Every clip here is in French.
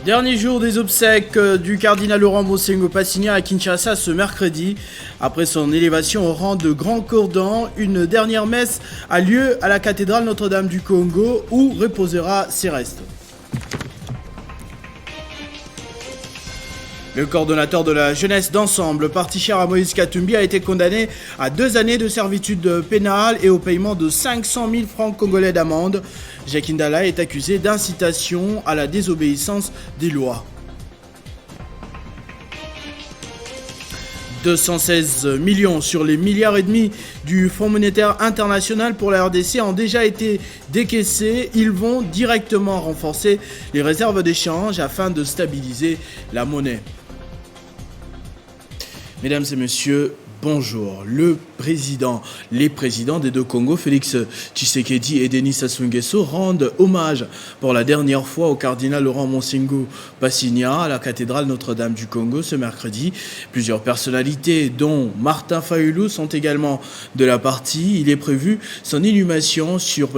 Dernier jour des obsèques du cardinal Laurent Monsengo Passigna à Kinshasa ce mercredi. Après son élévation au rang de grand cordon, une dernière messe a lieu à la cathédrale Notre-Dame du Congo où reposera ses restes. Le coordonnateur de la jeunesse d'ensemble, parti cher à Moïse Katumbi, a été condamné à 2 années de servitude pénale et au paiement de 500 000 francs congolais d'amende. Jacques Ndala est accusé d'incitation à la désobéissance des lois. 216 millions sur les milliards et demi du Fonds monétaire international pour la RDC ont déjà été décaissés. Ils vont directement renforcer les réserves d'échange afin de stabiliser la monnaie. Mesdames et messieurs, bonjour. Les présidents des deux Congos, Félix Tshisekedi et Denis Sassou Nguesso, rendent hommage pour la dernière fois au cardinal Laurent Monsengo Passigna à la cathédrale Notre-Dame du Congo ce mercredi. Plusieurs personnalités, dont Martin Fayulu, sont également de la partie. Il est prévu son inhumation sur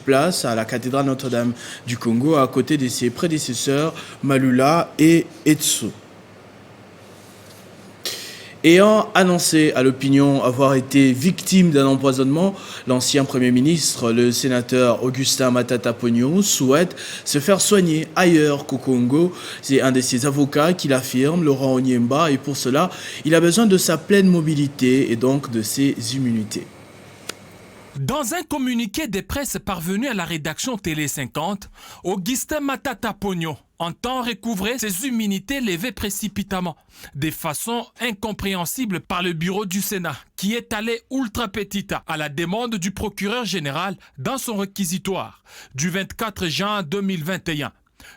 place à la cathédrale Notre-Dame du Congo à côté de ses prédécesseurs Malula et Etso. Ayant annoncé à l'opinion avoir été victime d'un empoisonnement, l'ancien Premier ministre, le sénateur Augustin Matata Ponyo, souhaite se faire soigner ailleurs qu'au Congo. C'est un de ses avocats qui l'affirme, Laurent Onyemba, et pour cela, il a besoin de sa pleine mobilité et donc de ses immunités. Dans un communiqué de presse parvenu à la rédaction Télé 50, Augustin Matata Ponyo entend recouvrer ses immunités levées précipitamment, de façon incompréhensible par le bureau du Sénat, qui est allé ultra petita à la demande du procureur général dans son réquisitoire du 24 juin 2021.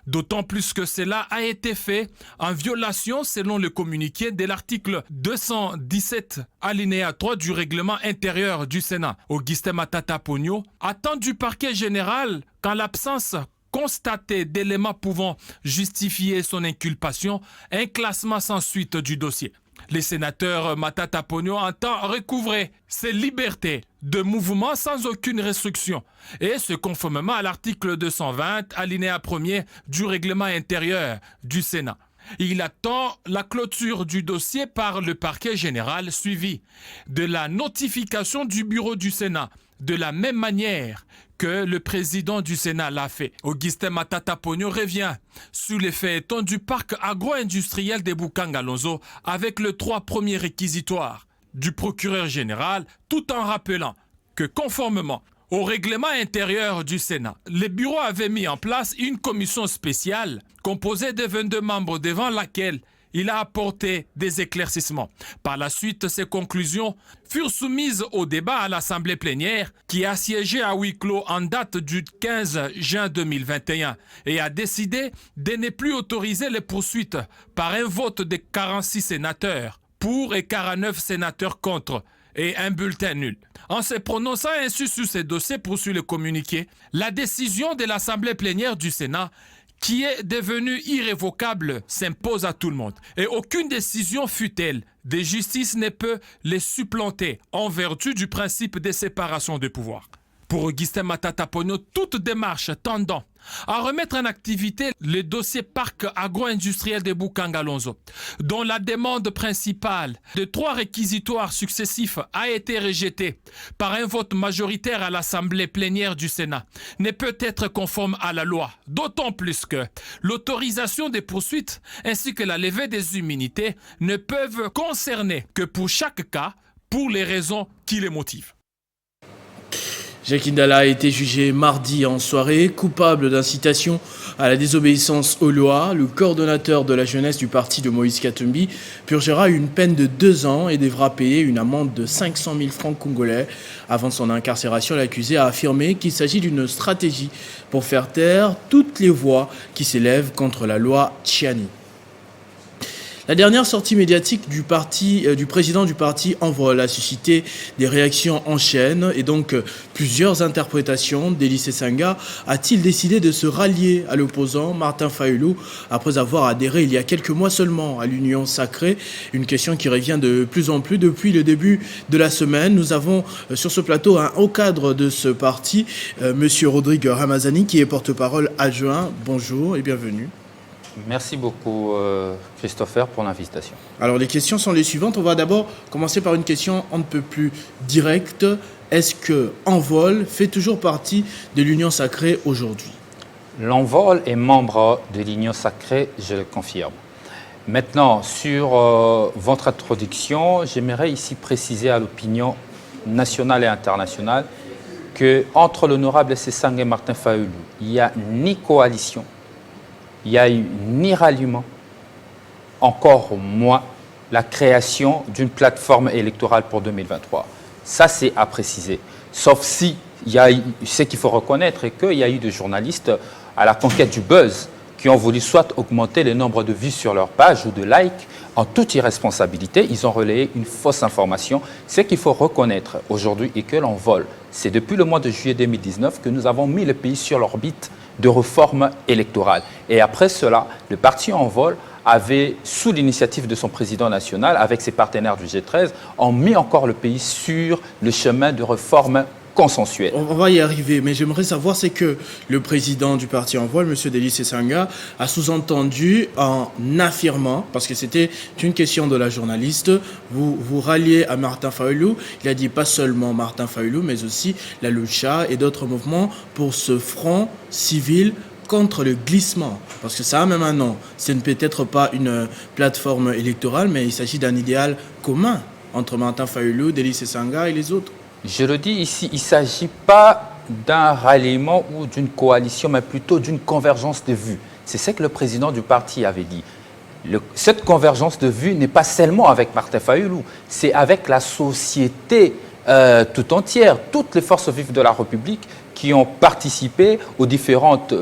D'autant plus que cela a été fait en violation, selon le communiqué, de l'article 217 alinéa 3 du règlement intérieur du Sénat. Augustin Matata Ponyo attend du parquet général qu'en l'absence constatée d'éléments pouvant justifier son inculpation, un classement sans suite du dossier. Le sénateur Matata Ponyo entend recouvrer ses libertés de mouvement sans aucune restriction et ce conformément à l'article 220 alinéa 1er du règlement intérieur du Sénat. Il attend la clôture du dossier par le parquet général suivi de la notification du bureau du Sénat de la même manière que le président du Sénat l'a fait. Augustin Matata Ponyo revient sur les feuilletons du parc agro-industriel de Boukangalonzo avec les 3 premiers réquisitoires du procureur général, tout en rappelant que conformément au règlement intérieur du Sénat, le bureau avait mis en place une commission spéciale composée de 22 membres devant laquelle il a apporté des éclaircissements. Par la suite, ces conclusions furent soumises au débat à l'Assemblée plénière qui a siégé à huis clos en date du 15 juin 2021 et a décidé de ne plus autoriser les poursuites par un vote de 46 sénateurs pour et 49 sénateurs contre et un bulletin nul. En se prononçant ainsi sur ces dossiers, poursuit le communiqué, la décision de l'Assemblée plénière du Sénat qui est devenue irrévocable s'impose à tout le monde. Et aucune décision fût-elle de justice ne peut les supplanter en vertu du principe de séparation des pouvoirs. Pour Augustin Matata Ponyo, toute démarche tendant à remettre en activité le dossier parc agro-industriel de Boukangalonzo, dont la demande principale de 3 réquisitoires successifs a été rejetée par un vote majoritaire à l'Assemblée plénière du Sénat, ne peut être conforme à la loi, d'autant plus que l'autorisation des poursuites ainsi que la levée des immunités ne peuvent concerner que pour chaque cas, pour les raisons qui les motivent. Jacques Ndala a été jugé mardi en soirée, coupable d'incitation à la désobéissance aux lois. Le coordonnateur de la jeunesse du parti de Moïse Katumbi purgera une peine de 2 ans et devra payer une amende de 500 000 francs congolais. Avant son incarcération, l'accusé a affirmé qu'il s'agit d'une stratégie pour faire taire toutes les voix qui s'élèvent contre la loi Tchiani. La dernière sortie médiatique du président du parti Envol a suscité des réactions en chaîne et donc plusieurs interprétations. Denis Sanga a-t-il décidé de se rallier à l'opposant Martin Fayulu après avoir adhéré il y a quelques mois seulement à l'Union sacrée? Une question qui revient de plus en plus depuis le début de la semaine. Nous avons sur ce plateau un haut cadre de ce parti, Monsieur Rodrigue Ramazani, qui est porte-parole adjoint. Bonjour et bienvenue. Merci beaucoup, Christopher, pour l'invitation. Alors les questions sont les suivantes. On va d'abord commencer par une question un peu plus directe. Est-ce que Envol fait toujours partie de l'Union sacrée aujourd'hui? L'Envol est membre de l'Union sacrée, je le confirme. Maintenant, sur votre introduction, j'aimerais ici préciser à l'opinion nationale et internationale qu'entre l'honorable Sesanga et Martin Fayulu, il n'y a ni coalition, il n'y a eu ni ralliement, encore moins la création d'une plateforme électorale pour 2023. Ça, c'est à préciser. Sauf si, ce qu'il faut reconnaître est qu'il y a eu des journalistes à la conquête du buzz qui ont voulu soit augmenter le nombre de vues sur leur page ou de likes. En toute irresponsabilité, ils ont relayé une fausse information. Ce qu'il faut reconnaître aujourd'hui est que l'Envol, c'est depuis le mois de juillet 2019 que nous avons mis le pays sur l'orbite de réforme électorale. Et après cela, le parti Envol avait, sous l'initiative de son président national, avec ses partenaires du G13, ont mis encore le pays sur le chemin de réforme consensuelle. On va y arriver, mais j'aimerais savoir, c'est que le président du parti Envol, M. Delis Sesanga, a sous-entendu en affirmant, parce que c'était une question de la journaliste, vous ralliez à Martin Fayulu. Il a dit pas seulement Martin Fayulu, mais aussi la Lucha et d'autres mouvements pour ce front civil contre le glissement, parce que ça a même un nom. Ce n'est peut-être pas une plateforme électorale, mais il s'agit d'un idéal commun entre Martin Fayulu, Delis Sesanga et les autres. Je le dis ici, il ne s'agit pas d'un ralliement ou d'une coalition, mais plutôt d'une convergence de vues. C'est ce que le président du parti avait dit. Cette convergence de vues n'est pas seulement avec Martin Fayulu, c'est avec la société tout entière, toutes les forces vives de la République qui ont participé aux différentes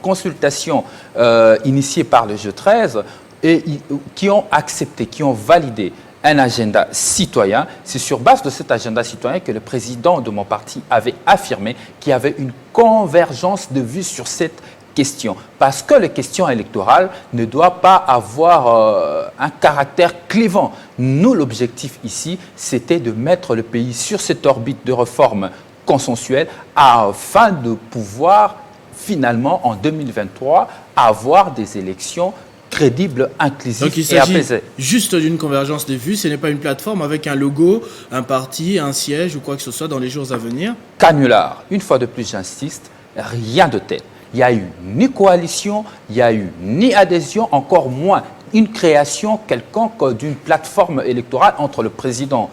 consultations initiées par le G13 et qui ont accepté, qui ont validé un agenda citoyen. C'est sur base de cet agenda citoyen que le président de mon parti avait affirmé qu'il y avait une convergence de vues sur cette question. Parce que les questions électorales ne doivent pas avoir un caractère clivant. Nous, l'objectif ici, c'était de mettre le pays sur cette orbite de réforme consensuelle afin de pouvoir finalement en 2023 avoir des élections crédible, inclusif Donc il s'agit juste d'une convergence de vues, ce n'est pas une plateforme avec un logo, un parti, un siège ou quoi que ce soit dans les jours à venir. Canular, une fois de plus j'insiste, rien de tel. Il n'y a eu ni coalition, il n'y a eu ni adhésion, encore moins une création quelconque d'une plateforme électorale entre le président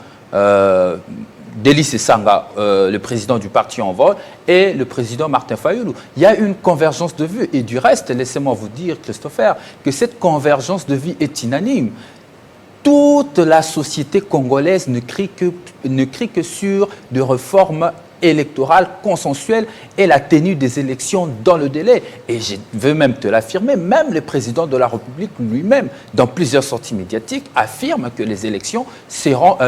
Delis Sesanga, le président du parti Envol, et le président Martin Fayulu. Il y a une convergence de vues. Et du reste, laissez-moi vous dire, Christopher, que cette convergence de vues est unanime. Toute la société congolaise ne crie que sur des réformes électorale consensuelle et la tenue des élections dans le délai. Et je veux même te l'affirmer, même le président de la République lui-même, dans plusieurs sorties médiatiques, affirme que les élections seront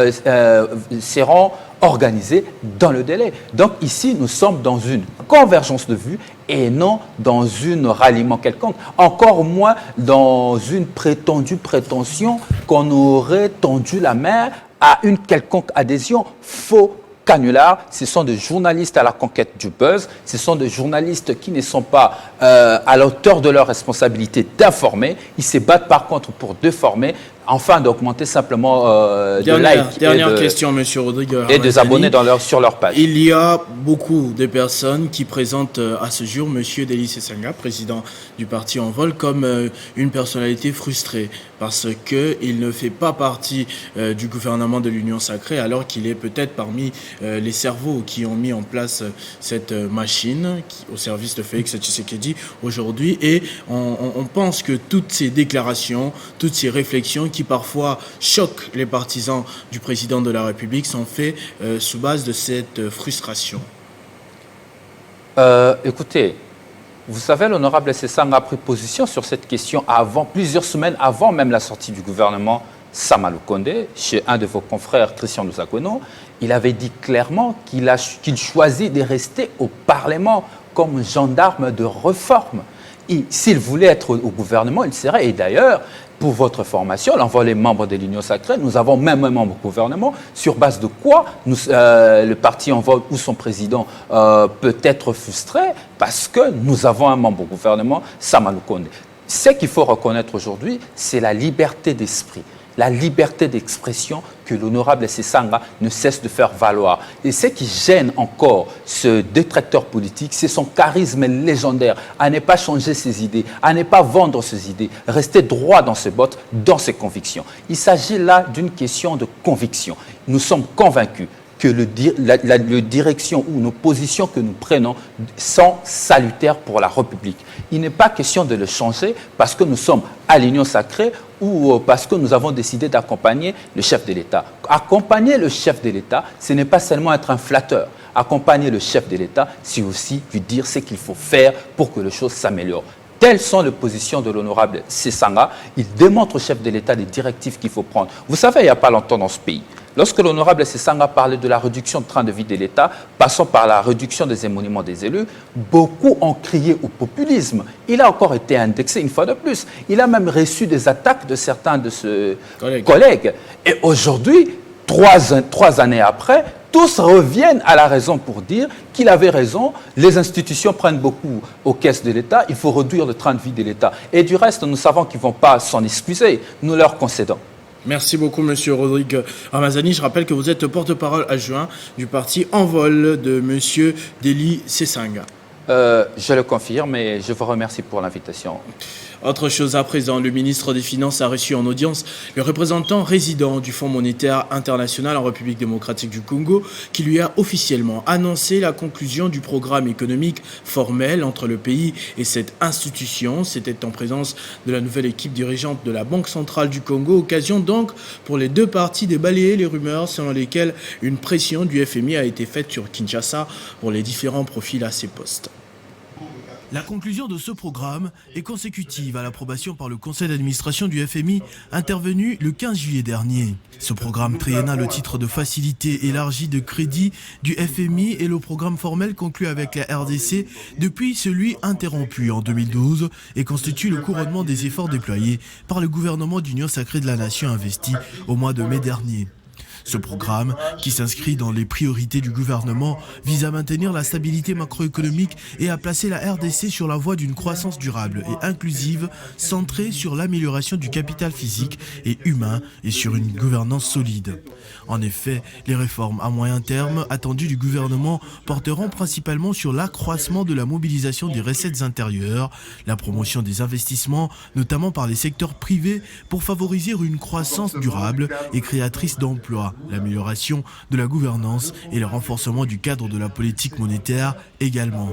organisées dans le délai. Donc ici, nous sommes dans une convergence de vues et non dans un ralliement quelconque, encore moins dans une prétendue prétention qu'on aurait tendu la main à une quelconque adhésion. Faux canular. Ce sont des journalistes à la conquête du buzz, ce sont des journalistes qui ne sont pas à la hauteur de leur responsabilité d'informer, ils se battent par contre pour déformer, afin d'augmenter simplement de likes question, Monsieur Rodrigue et des abonnés sur leur page. Il y a beaucoup de personnes qui présentent à ce jour Monsieur Delis Sesanga, président du parti Envol, comme une personnalité frustrée parce qu'il ne fait pas partie du gouvernement de l'Union sacrée, alors qu'il est peut-être parmi les cerveaux qui ont mis en place cette machine au service de Félix Tshisekedi aujourd'hui. Et on pense que toutes ces déclarations, toutes ces réflexions qui parfois choquent les partisans du président de la République sont faites sous base de cette frustration. Écoutez, vous savez, l'honorable Sesanga a pris position sur cette question plusieurs semaines avant même la sortie du gouvernement Sama Lukonde, chez un de vos confrères, Christian Lusakono. Il avait dit clairement qu'il choisit de rester au Parlement comme gendarme de réforme. S'il voulait être au gouvernement, il serait. Et d'ailleurs, pour votre formation, on envoie les membres de l'Union sacrée, nous avons même un membre au gouvernement, sur base de quoi le parti envoie ou son président peut être frustré, parce que nous avons un membre au gouvernement, Samalou Konde. Ce qu'il faut reconnaître aujourd'hui, c'est la liberté d'esprit, la liberté d'expression que l'honorable Sesanga ne cesse de faire valoir. Et ce qui gêne encore ce détracteur politique, c'est son charisme légendaire, à ne pas changer ses idées, à ne pas vendre ses idées, rester droit dans ses bottes, dans ses convictions. Il s'agit là d'une question de conviction. Nous sommes convaincus que la direction ou nos positions que nous prenons sont salutaires pour la République. Il n'est pas question de le changer parce que nous sommes à l'Union sacrée ou parce que nous avons décidé d'accompagner le chef de l'État. Accompagner le chef de l'État, ce n'est pas seulement être un flatteur. Accompagner le chef de l'État, c'est aussi lui dire ce qu'il faut faire pour que les choses s'améliorent. Telles sont les positions de l'honorable Sesanga. Il démontre au chef de l'État les directives qu'il faut prendre. Vous savez, il n'y a pas longtemps dans ce pays, lorsque l'honorable Sesanga parlait de la réduction de train de vie de l'État, passant par la réduction des émoluments des élus, beaucoup ont crié au populisme. Il a encore été indexé une fois de plus. Il a même reçu des attaques de certains de ses collègues. Et aujourd'hui, trois années après, tous reviennent à la raison pour dire qu'il avait raison. Les institutions prennent beaucoup aux caisses de l'État. Il faut réduire le train de vie de l'État. Et du reste, nous savons qu'ils ne vont pas s'en excuser. Nous leur concédons. Merci beaucoup, Monsieur Rodrigue Ramazani. Je rappelle que vous êtes porte-parole adjoint du parti Envol de Monsieur Deli Sesanga. Je le confirme et je vous remercie pour l'invitation. Autre chose à présent, le ministre des Finances a reçu en audience le représentant résident du Fonds monétaire international en République démocratique du Congo qui lui a officiellement annoncé la conclusion du programme économique formel entre le pays et cette institution. C'était en présence de la nouvelle équipe dirigeante de la Banque centrale du Congo. Occasion donc pour les deux parties de balayer les rumeurs selon lesquelles une pression du FMI a été faite sur Kinshasa pour les différents profils à ces postes. La conclusion de ce programme est consécutive à l'approbation par le conseil d'administration du FMI intervenu le 15 juillet dernier. Ce programme triennal au titre de facilité élargie de crédit du FMI est le programme formel conclu avec la RDC depuis celui interrompu en 2012 et constitue le couronnement des efforts déployés par le gouvernement d'Union sacrée de la Nation investi au mois de mai dernier. Ce programme, qui s'inscrit dans les priorités du gouvernement, vise à maintenir la stabilité macroéconomique et à placer la RDC sur la voie d'une croissance durable et inclusive, centrée sur l'amélioration du capital physique et humain et sur une gouvernance solide. En effet, les réformes à moyen terme attendues du gouvernement porteront principalement sur l'accroissement de la mobilisation des recettes intérieures, la promotion des investissements, notamment par les secteurs privés, pour favoriser une croissance durable et créatrice d'emplois, l'amélioration de la gouvernance et le renforcement du cadre de la politique monétaire également.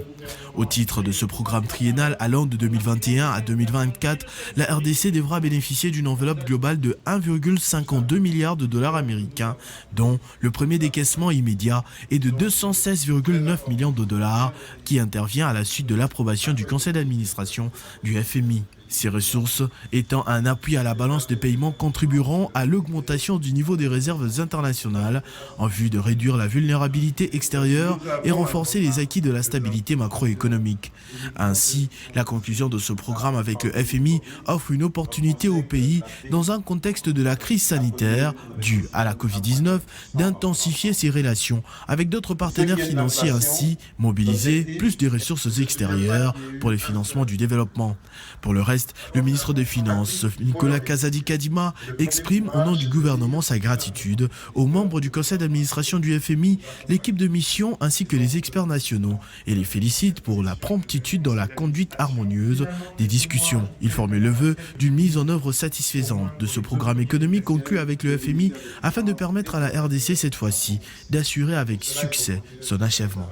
Au titre de ce programme triennal allant de 2021 à 2024, la RDC devra bénéficier d'une enveloppe globale de 1,52 milliard de dollars américains, dont le premier décaissement immédiat est de 216,9 millions de dollars qui intervient à la suite de l'approbation du conseil d'administration du FMI. Ces ressources, étant un appui à la balance des paiements, contribueront à l'augmentation du niveau des réserves internationales en vue de réduire la vulnérabilité extérieure et renforcer les acquis de la stabilité macroéconomique. Ainsi, la conclusion de ce programme avec le FMI offre une opportunité au pays, dans un contexte de la crise sanitaire due à la Covid-19, d'intensifier ses relations avec d'autres partenaires financiers, ainsi mobiliser plus de ressources extérieures pour le financement du développement. Pour le reste, le ministre des Finances, Nicolas Kazadi-Kadima, exprime au nom du gouvernement sa gratitude aux membres du conseil d'administration du FMI, l'équipe de mission ainsi que les experts nationaux et les félicite pour la promptitude dans la conduite harmonieuse des discussions. Il formule le vœu d'une mise en œuvre satisfaisante de ce programme économique conclu avec le FMI afin de permettre à la RDC cette fois-ci d'assurer avec succès son achèvement.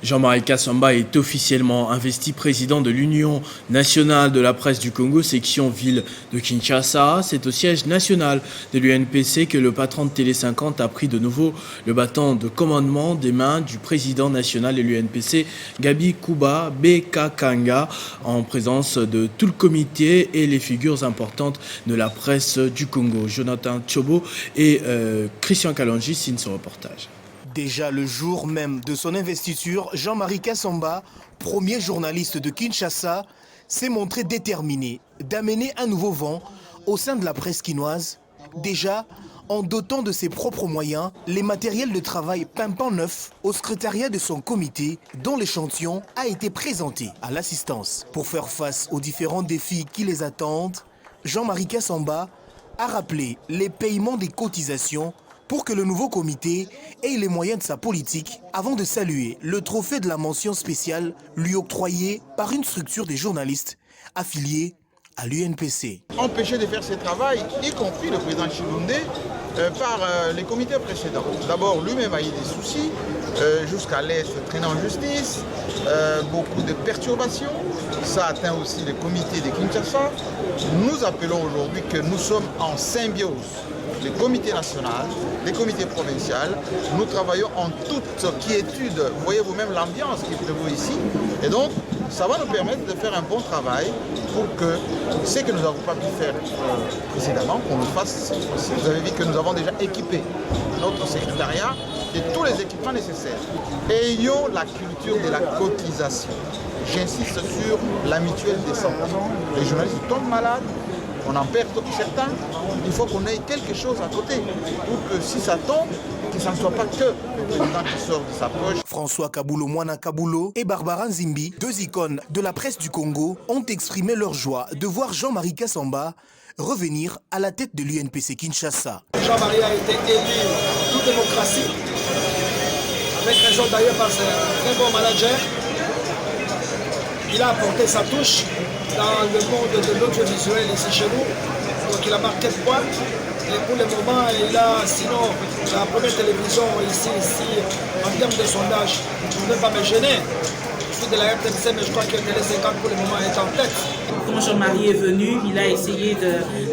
Jean-Marie Kassamba est officiellement investi président de l'Union nationale de la presse du Congo, section ville de Kinshasa. C'est au siège national de l'UNPC que le patron de Télé 50 a pris de nouveau le bâton de commandement des mains du président national de l'UNPC, Gabi Kuba Bekakanga, en présence de tout le comité et les figures importantes de la presse du Congo. Jonathan Tchobo et Christian Kalonji signent ce reportage. Déjà le jour même de son investiture, Jean-Marie Kassamba, premier journaliste de Kinshasa, s'est montré déterminé d'amener un nouveau vent au sein de la presse quinoise, déjà en dotant de ses propres moyens les matériels de travail pimpant neufs au secrétariat de son comité dont l'échantillon a été présenté à l'assistance. Pour faire face aux différents défis qui les attendent, Jean-Marie Kassamba a rappelé les paiements des cotisations pour que le nouveau comité ait les moyens de sa politique avant de saluer le trophée de la mention spéciale lui octroyé par une structure des journalistes affiliés à l'UNPC. Empêché de faire ce travail, y compris le président Chilunde, par les comités précédents. D'abord, lui-même a eu des soucis, jusqu'à l'Est traîner en justice, beaucoup de perturbations. Ça atteint aussi les comités de Kinshasa. Nous appelons aujourd'hui que nous sommes en symbiose. Les comités nationaux, les comités provinciaux, nous travaillons en toute quiétude. Vous voyez vous-même l'ambiance qui prévaut ici. Et donc, ça va nous permettre de faire un bon travail pour que ce que nous n'avons pas pu faire précédemment, qu'on le fasse. Vous avez vu que nous avons déjà équipé notre secrétariat de tous les équipements nécessaires. Ayons la culture de la cotisation. J'insiste sur la mutuelle de santé. Les journalistes tombent malades, on en perd certains, il faut qu'on ait quelque chose à côté pour que si ça tombe, que ça ne soit pas que le président qui sort de sa poche. François Kabulo Mwana Kabulo et Barbara Nzimbi, deux icônes de la presse du Congo, ont exprimé leur joie de voir Jean-Marie Kassamba revenir à la tête de l'UNPC Kinshasa. Jean-Marie a été élu toute démocratie, avec raison d'ailleurs parce que c'est un très bon manager. Il a apporté sa touche dans le monde de l'audiovisuel ici chez nous. Donc il a marqué le point. Et pour le moment, il a sinon la première télévision ici en termes de sondage. Je ne vais pas me gêner. Je suis de la RTMC, mais je crois que Télé 50 pour le moment est en tête. Quand Jean-Marie est venu, il a essayé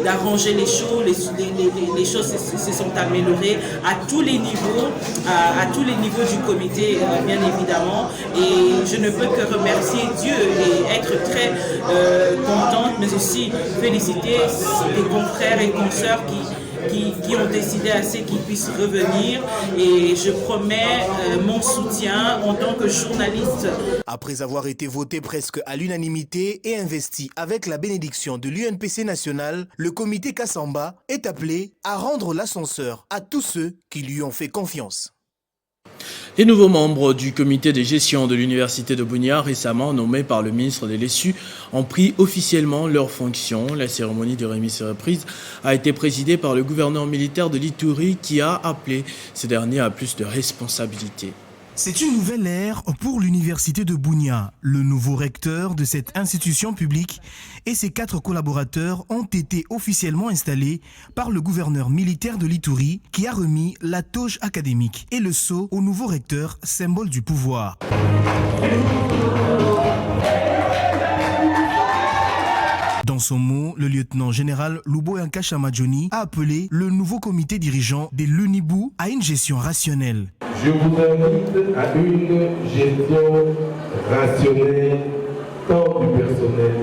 d'arranger les choses. Les choses se sont améliorées à tous les niveaux, à tous les niveaux du comité, bien évidemment. Et je ne peux que remercier Dieu et être très contente, mais aussi féliciter les confrères et consoeurs qui ont décidé assez qu'ils puissent revenir, et je promets mon soutien en tant que journaliste. Après avoir été voté presque à l'unanimité et investi avec la bénédiction de l'UNPC national, le comité Kassamba est appelé à rendre l'ascenseur à tous ceux qui lui ont fait confiance. Les nouveaux membres du comité de gestion de l'université de Bunia, récemment nommés par le ministre de l'ESU, ont pris officiellement leurs fonctions. La cérémonie de remise et reprise a été présidée par le gouverneur militaire de l'Ituri qui a appelé ces derniers à plus de responsabilités. C'est une nouvelle ère pour l'université de Bunia. Le nouveau recteur de cette institution publique et ses 4 collaborateurs ont été officiellement installés par le gouverneur militaire de l'Ituri qui a remis la toge académique et le sceau au nouveau recteur, symbole du pouvoir. Dans son mot, le lieutenant-général Luboyanka Chamadjoni a appelé le nouveau comité dirigeant de l'UNIBU à une gestion rationnelle. Je vous invite à une gestion rationnelle, tant du personnel,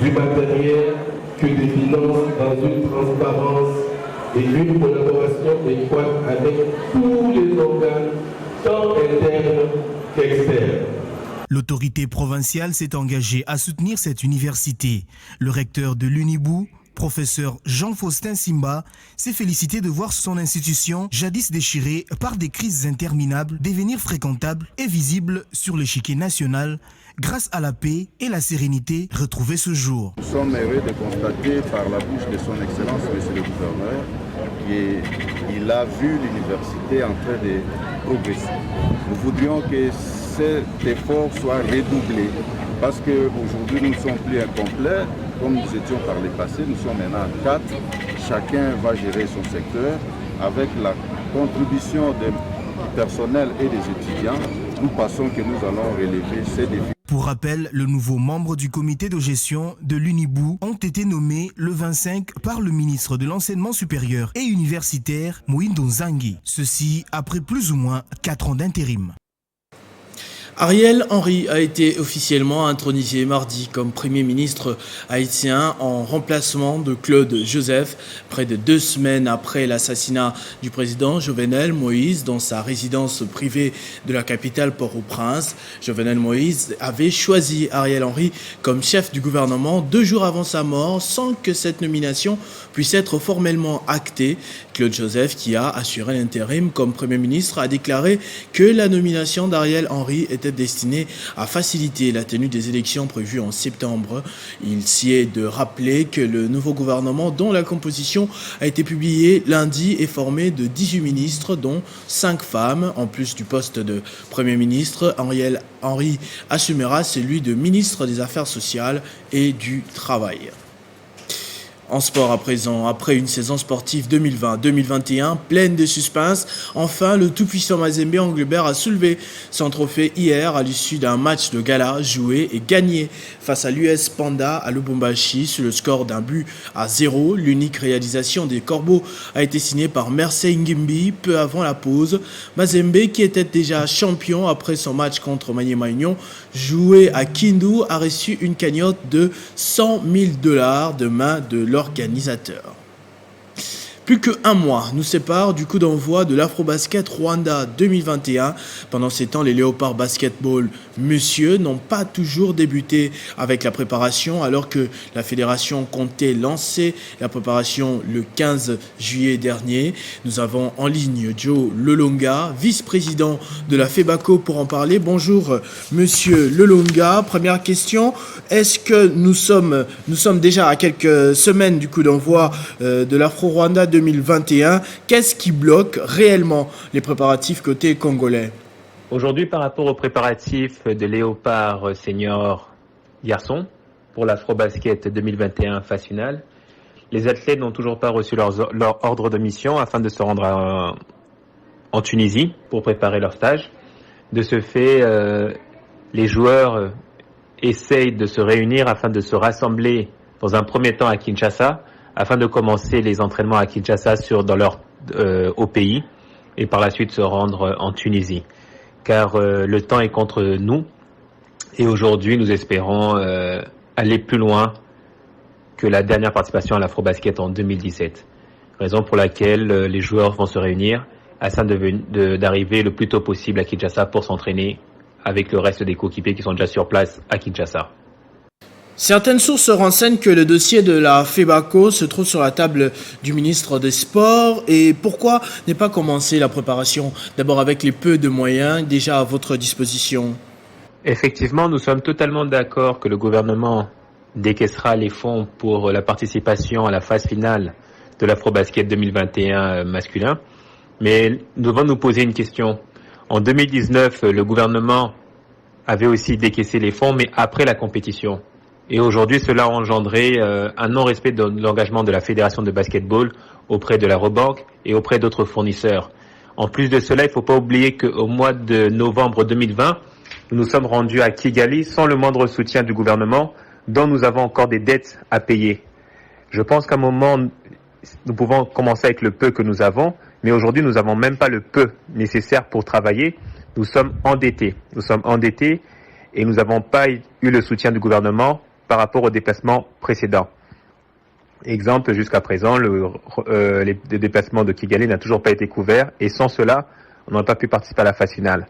du matériel que des finances, dans une transparence et une collaboration étroite avec tous les organes, tant internes qu'externes. L'autorité provinciale s'est engagée à soutenir cette université. Le recteur de l'UNIBU, professeur Jean-Faustin Simba, s'est félicité de voir son institution, jadis déchirée par des crises interminables, devenir fréquentable et visible sur l'échiquier national grâce à la paix et la sérénité retrouvées ce jour. Nous sommes heureux de constater par la bouche de son Excellence, Monsieur le Gouverneur, qu'il a vu l'université en train de progresser. Nous voudrions que cet effort soit redoublé parce qu'aujourd'hui nous ne sommes plus incomplets. Comme nous étions par le passé, nous sommes maintenant à 4. Chacun va gérer son secteur avec la contribution des personnels et des étudiants. Nous pensons que nous allons relever ces défis. Pour rappel, le nouveau membre du comité de gestion de l'UNIBU ont été nommés le 25 par le ministre de l'Enseignement supérieur et universitaire, Moïndo Nzangi. Ceci après plus ou moins 4 ans d'intérim. Ariel Henry a été officiellement intronisé mardi comme Premier ministre haïtien en remplacement de Claude Joseph, près de 2 semaines après l'assassinat du président Jovenel Moïse dans sa résidence privée de la capitale Port-au-Prince. Jovenel Moïse avait choisi Ariel Henry comme chef du gouvernement 2 jours avant sa mort sans que cette nomination puisse être formellement actée. Claude Joseph, qui a assuré l'intérim comme Premier ministre, a déclaré que la nomination d'Ariel Henry était destinée à faciliter la tenue des élections prévues en septembre. Il s'y est de rappeler que le nouveau gouvernement, dont la composition a été publiée lundi, est formé de 18 ministres, dont 5 femmes. En plus du poste de Premier ministre, Ariel Henry assumera celui de ministre des Affaires sociales et du Travail. En sport à présent, après une saison sportive 2020-2021 pleine de suspense, enfin le tout-puissant Mazembe Anglebert a soulevé son trophée hier à l'issue d'un match de gala joué et gagné face à l'US Panda à Lubumbashi sur le score d'1-0. L'unique réalisation des Corbeaux a été signée par Mersey Ngimbi peu avant la pause. Mazembe, qui était déjà champion après son match contre Maniema Union, joué à Kindu, a reçu une cagnotte de $100 000 de main de l'organisateur. Plus qu'un mois nous sépare du coup d'envoi de l'Afrobasket Rwanda 2021. Pendant ces temps, les Léopards Basketball Monsieur n'ont pas toujours débuté avec la préparation, alors que la fédération comptait lancer la préparation le 15 juillet dernier. Nous avons en ligne Joe Lolonga, vice-président de la FEBACO, pour en parler. Bonjour Monsieur Lolonga. Première question, est-ce que nous sommes déjà à quelques semaines du coup d'envoi de l'Afro-Rwanda 2021. Qu'est-ce qui bloque réellement les préparatifs côté congolais? Aujourd'hui, par rapport aux préparatifs de Léopard Senior Garçon pour l'Afrobasket 2021 phase finale, les athlètes n'ont toujours pas reçu leur ordre de mission afin de se rendre en Tunisie pour préparer leur stage. De ce fait, les joueurs essayent de se réunir afin de se rassembler dans un premier temps à Kinshasa, afin de commencer les entraînements à Kinshasa au pays et par la suite se rendre en Tunisie. Car le temps est contre nous et aujourd'hui nous espérons aller plus loin que la dernière participation à l'Afrobasket en 2017. Raison pour laquelle les joueurs vont se réunir afin d'arriver le plus tôt possible à Kinshasa pour s'entraîner avec le reste des coéquipiers qui sont déjà sur place à Kinshasa. Certaines sources renseignent que le dossier de la FEBACO se trouve sur la table du ministre des Sports. Et pourquoi n'est pas commencé la préparation, d'abord avec les peu de moyens déjà à votre disposition? Effectivement, nous sommes totalement d'accord que le gouvernement décaissera les fonds pour la participation à la phase finale de l'Afrobasket 2021 masculin. Mais nous devons nous poser une question. En 2019, le gouvernement avait aussi décaissé les fonds, mais après la compétition. Et aujourd'hui, cela a engendré un non-respect de l'engagement de la Fédération de basketball auprès de la Rebank et auprès d'autres fournisseurs. En plus de cela, il ne faut pas oublier qu'au mois de novembre 2020, nous nous sommes rendus à Kigali sans le moindre soutien du gouvernement, dont nous avons encore des dettes à payer. Je pense qu'à un moment, nous pouvons commencer avec le peu que nous avons, mais aujourd'hui, nous n'avons même pas le peu nécessaire pour travailler. Nous sommes endettés. Et nous n'avons pas eu le soutien du gouvernement par rapport aux déplacements précédents. Exemple, jusqu'à présent, les déplacements de Kigali n'ont toujours pas été couverts et sans cela, on n'aurait pas pu participer à la phase finale.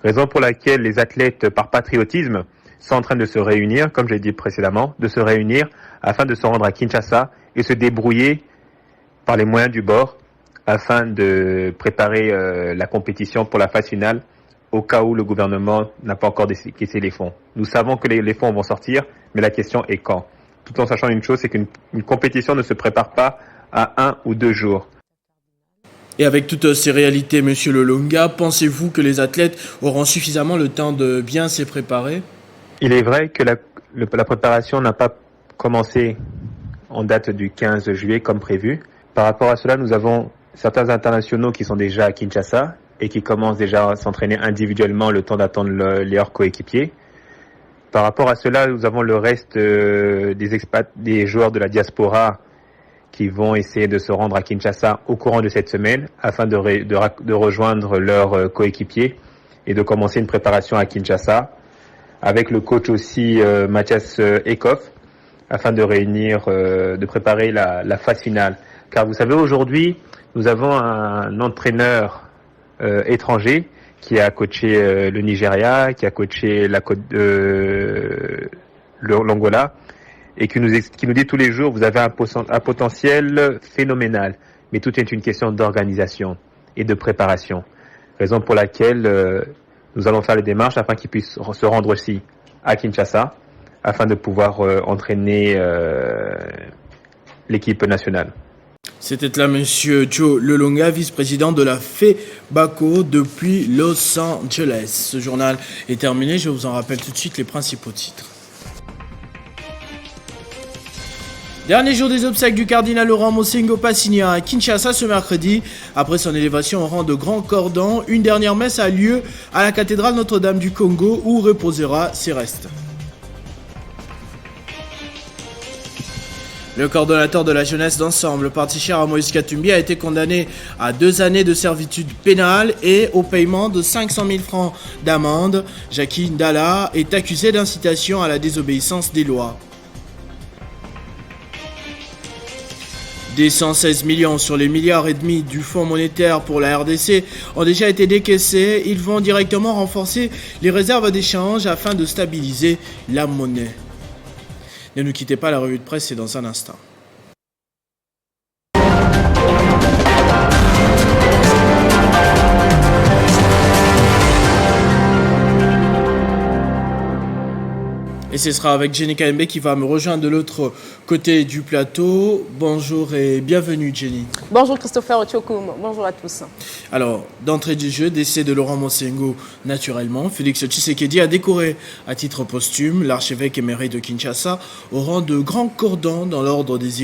Raison pour laquelle les athlètes, par patriotisme, sont en train de se réunir, comme je l'ai dit précédemment, afin de se rendre à Kinshasa et se débrouiller par les moyens du bord afin de préparer la compétition pour la phase finale au cas où le gouvernement n'a pas encore décaissé les fonds. Nous savons que les fonds vont sortir, mais la question est quand. Tout en sachant une chose, c'est qu'une compétition ne se prépare pas à 1 ou 2 jours. Et avec toutes ces réalités, Monsieur Lolonga, pensez-vous que les athlètes auront suffisamment le temps de bien se préparer? Il est vrai que la préparation n'a pas commencé en date du 15 juillet comme prévu. Par rapport à cela, nous avons certains internationaux qui sont déjà à Kinshasa et qui commencent déjà à s'entraîner individuellement le temps d'attendre leurs coéquipiers. Par rapport à cela, nous avons le reste des expats, des joueurs de la diaspora qui vont essayer de se rendre à Kinshasa au courant de cette semaine afin de rejoindre leurs coéquipiers et de commencer une préparation à Kinshasa avec le coach aussi Mathias Ekhoff afin de de préparer la phase finale. Car vous savez, aujourd'hui, nous avons un entraîneur étranger qui a coaché le Nigeria, qui a coaché l'Angola, et qui nous dit tous les jours, vous avez un potentiel phénoménal, mais tout est une question d'organisation et de préparation. Raison pour laquelle nous allons faire les démarches afin qu'il puisse se rendre aussi à Kinshasa, afin de pouvoir entraîner l'équipe nationale. C'était là Monsieur Joe Lolonga, vice-président de la FEBACO depuis Los Angeles. Ce journal est terminé, je vous en rappelle tout de suite les principaux titres. Dernier jour des obsèques du cardinal Laurent Mosengo Passigna à Kinshasa ce mercredi. Après son élévation au rang de grand cordon, une dernière messe a lieu à la cathédrale Notre-Dame du Congo où reposera ses restes. Le coordonnateur de la jeunesse d'ensemble, parti cher à Moïse Katumbi, a été condamné à 2 années de servitude pénale et au paiement de 500 000 francs d'amende. Jackie Ndala est accusé d'incitation à la désobéissance des lois. Des 116 millions sur les milliards et demi du Fonds monétaire pour la RDC ont déjà été décaissés. Ils vont directement renforcer les réserves d'échange afin de stabiliser la monnaie. Ne nous quittez pas, la revue de presse, c'est dans un instant. Et ce sera avec Jenny KMB qui va me rejoindre de l'autre côté du plateau. Bonjour et bienvenue Jenny. Bonjour Christopher Otiokoum, bonjour à tous. Alors, d'entrée du jeu, décès de Laurent Mosengo naturellement. Félix Tshisekedi a décoré à titre posthume l'archevêque émérite de Kinshasa au rang de grand cordon dans l'ordre des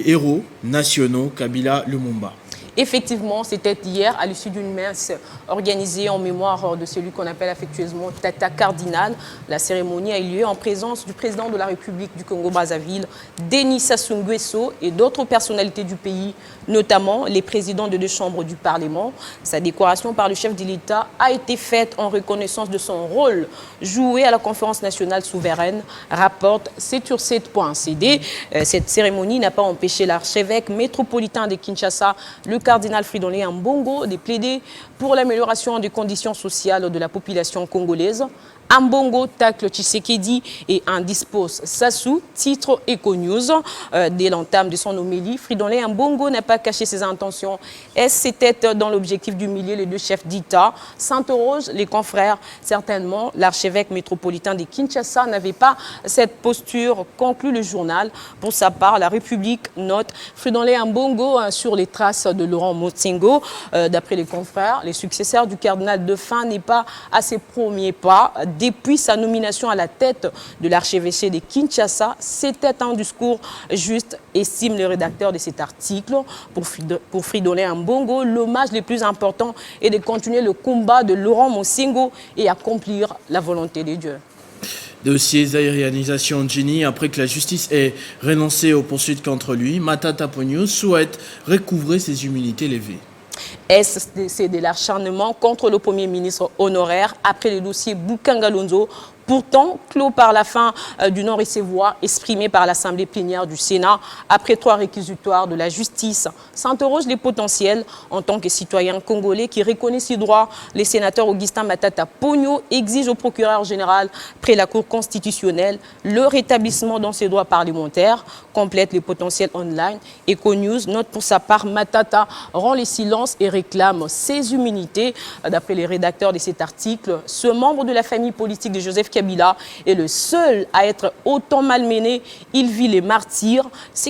héros nationaux Kabila Lumumba. Effectivement, c'était hier à l'issue d'une messe organisée en mémoire de celui qu'on appelle affectueusement Tata Cardinal. La cérémonie a eu lieu en présence du président de la République du Congo-Brazzaville, Denis Sassou Nguesso, et d'autres personnalités du pays, notamment les présidents de 2 chambres du Parlement. Sa décoration par le chef de l'État a été faite en reconnaissance de son rôle joué à la conférence nationale souveraine, rapporte 7sur7.cd. Cette cérémonie n'a pas empêché l'archevêque métropolitain de Kinshasa, le cardinal Fridolin Ambongo, de plaider pour l'amélioration des conditions sociales de la population congolaise. Ambongo tacle Tshisekedi et indispose Sassou, titre Econews. Dès l'entame de son homélie, Fridolin Ambongo n'a pas caché ses intentions. C'était dans l'objectif d'humilier les 2 chefs d'État. S'interrogent les confrères. Certainement, l'archevêque métropolitain de Kinshasa n'avait pas cette posture, conclut le journal. Pour sa part, la République note Fridolin Ambongo sur les traces de Laurent Mosengo. D'après les confrères, les successeurs du cardinal défunt n'est pas à ses premiers pas. Depuis sa nomination à la tête de l'archevêché de Kinshasa, c'était un discours juste, estime le rédacteur de cet article. Pour Fridolin Ambongo, l'hommage le plus important est de continuer le combat de Laurent Mosengo et accomplir la volonté de Dieu. Dossier aérianisation Jenny, après que la justice ait renoncé aux poursuites contre lui, Matata Ponyo souhaite recouvrer ses immunités levées. C'est de l'acharnement contre le Premier ministre honoraire après le dossier Boukangalonzo, pourtant clos par la fin du non-recevoir exprimé par l'Assemblée plénière du Sénat après 3 réquisitoires de la justice. S'interroge les potentiels en tant que citoyen congolais qui reconnaît ses droits. Les sénateurs Augustin Matata Ponyo exigent au procureur général près la Cour constitutionnelle le rétablissement dans ses droits parlementaires, complète les potentiels online. Econews note pour sa part Matata rend les silences et réclame ses immunités. D'après les rédacteurs de cet article, ce membre de la famille politique de Joseph Kabila est le seul à être autant malmené. Il vit les martyrs.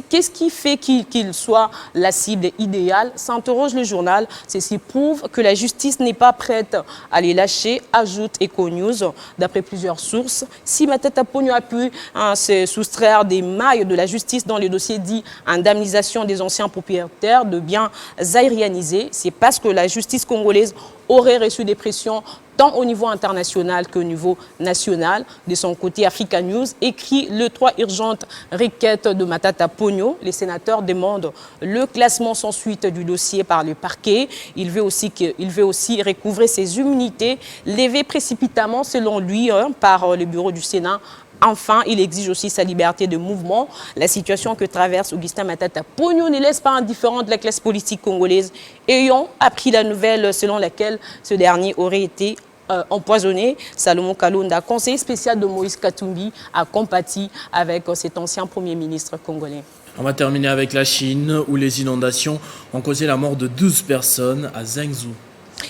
Qu'est-ce qui fait qu'il soit la cible idéale? S'interroge le journal. Ceci prouve que la justice n'est pas prête à les lâcher, ajoute Econews. D'après plusieurs sources, si Matata Ponyo a pu se soustraire des mailles de la justice dans le dossier dit indemnisation des anciens propriétaires de biens aérianisés, c'est parce que la justice congolaise aurait reçu des pressions tant au niveau international qu'au niveau national. De son côté, Africa News écrit le 3 urgente requête de Matata Ponyo. Les sénateurs demandent le classement sans suite du dossier par le parquet. Il veut aussi recouvrer ses immunités levées précipitamment, selon lui, par le bureau du Sénat. Enfin, il exige aussi sa liberté de mouvement. La situation que traverse Augustin Matata Ponyo ne laisse pas indifférente la classe politique congolaise, ayant appris la nouvelle selon laquelle ce dernier aurait été empoisonné. Salomon Kalonda, conseiller spécial de Moïse Katumbi, a compati avec cet ancien Premier ministre congolais. On va terminer avec la Chine, où les inondations ont causé la mort de 12 personnes à Zhengzhou.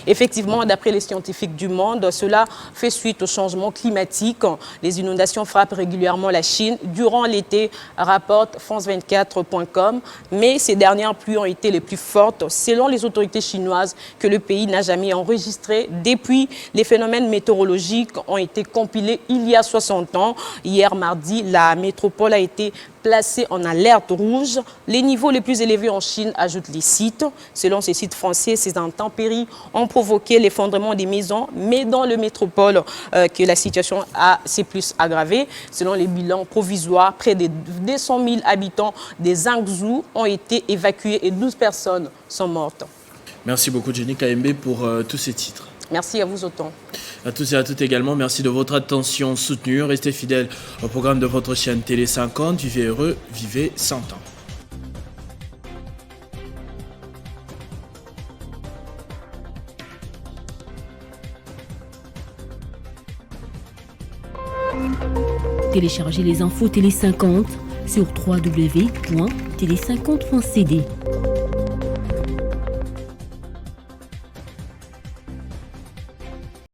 Effectivement, d'après les scientifiques du monde, cela fait suite au changement climatique. Les inondations frappent régulièrement la Chine durant l'été, rapporte France24.com. Mais ces dernières pluies ont été les plus fortes, selon les autorités chinoises, que le pays n'a jamais enregistrées depuis les phénomènes météorologiques ont été compilés il y a 60 ans. Hier mardi, la métropole a été placée en alerte rouge. Les niveaux les plus élevés en Chine, ajoutent les sites. Selon ces sites français, ces intempéries ont provoqué l'effondrement des maisons, mais dans le métropole que la situation s'est plus aggravée. Selon les bilans provisoires, près de 200 000 habitants des Zhengzhou ont été évacués et 12 personnes sont mortes. Merci beaucoup Jenny KMB pour tous ces titres. Merci à vous autant. À tous et à toutes également, merci de votre attention soutenue. Restez fidèles au programme de votre chaîne Télé 50. Vivez heureux, vivez 100 ans. Téléchargez les infos Télé 50 sur www.télé50.cd.